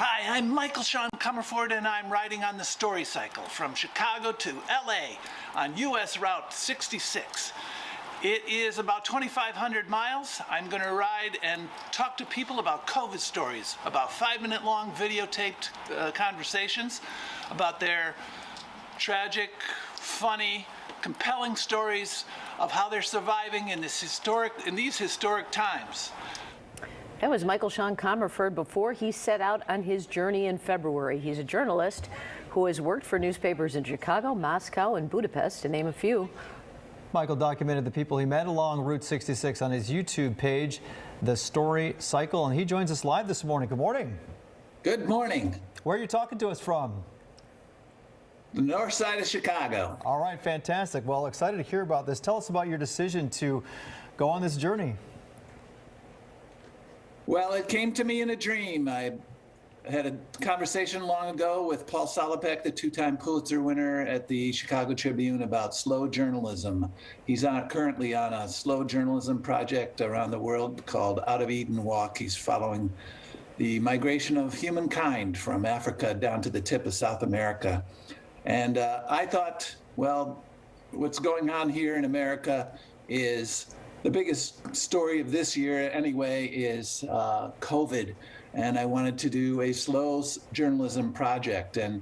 Hi, I'm Michael Sean Comerford, and I'm riding on the Story Cycle from Chicago to LA on US Route 66. It is about 2,500 miles. I'm going to ride and talk to people about COVID stories, about 5-minute long videotaped conversations about their tragic, funny, compelling stories of how they're surviving in these historic times. That was Michael Sean Comerford before he set out on his journey in February. He's a journalist who has worked for newspapers in Chicago, Moscow, and Budapest, to name a few. Michael documented the people he met along Route 66 on his YouTube page, The Story Cycle, and he joins us live this morning. Good morning. Good morning. Where are you talking to us from? The north side of Chicago. All right, fantastic. Well, excited to hear about this. Tell us about your decision to go on this journey. Well, it came to me in a dream. I had a conversation long ago with Paul Salopek, the two-time Pulitzer winner at the Chicago Tribune, about slow journalism. He's currently on a slow journalism project around the world called Out of Eden Walk. He's following the migration of humankind from Africa down to the tip of South America. And I thought, well, what's going on here in America is the biggest story of this year anyway is COVID. And I wanted to do a slow journalism project. And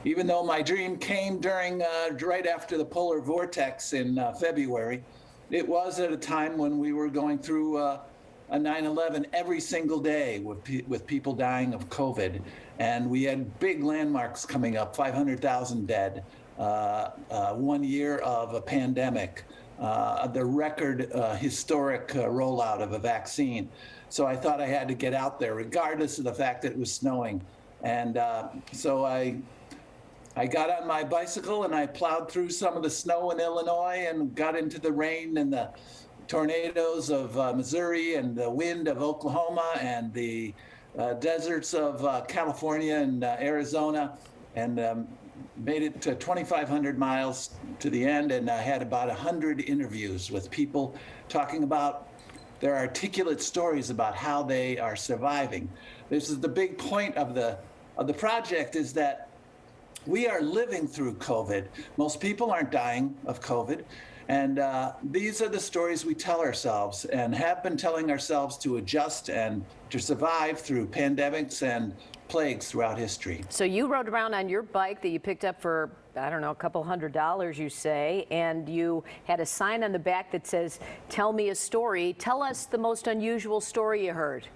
even though my dream came during right after the polar vortex in February, it was at a time when we were going through a 9/11 every single day with people dying of COVID. And we had big landmarks coming up, 500,000 dead, 1 year of a pandemic, the record historic rollout of a vaccine. So I thought I had to get out there, regardless of the fact that it was snowing. And so I got on my bicycle and I plowed through some of the snow in Illinois and got into the rain and the tornadoes of Missouri and the wind of Oklahoma and the deserts of California and Arizona, and made it to 2,500 miles to the end. And I had about 100 interviews with people talking about their articulate stories about how they are surviving. This is the big point of the project, is that we are living through COVID. Most people aren't dying of COVID. And these are the stories we tell ourselves and have been telling ourselves to adjust and to survive through pandemics and plagues throughout history. So you rode around on your bike that you picked up for, I don't know, a couple $100, you say, and you had a sign on the back that says, "Tell me a story." Tell us the most unusual story you heard.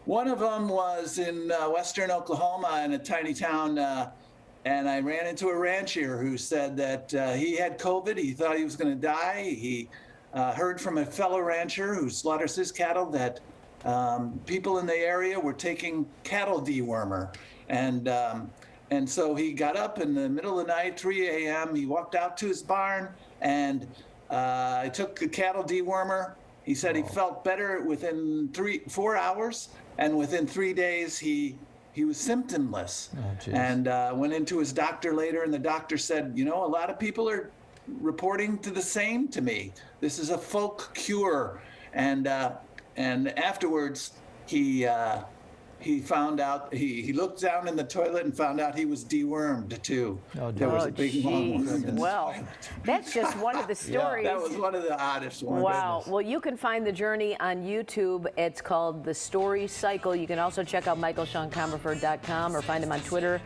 One of them was in western Oklahoma in a tiny town, and I ran into a rancher who said that he had COVID. He thought he was going to die. He heard from a fellow rancher who slaughters his cattle that people in the area were taking cattle dewormer. And so he got up in the middle of the night, 3 a.m. He walked out to his barn and he took the cattle dewormer. He said he felt better within 4 hours, and within 3 days he was symptomless. And went into his doctor later, and the doctor said, you know, a lot of people are reporting to the same to me. This is a folk cure. And afterwards, he found out, he looked down in the toilet and found out he was dewormed too. There was a big long one. Well, that's just one of the stories. Yeah, that was one of the oddest ones. Wow. Well, you can find the journey on YouTube. It's called The Story Cycle. You can also check out MichaelSeanComerford.com or find him on Twitter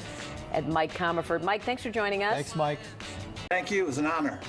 at Mike Comerford. Mike, thanks for joining us. Thanks, Mike. Thank you. It was an honor.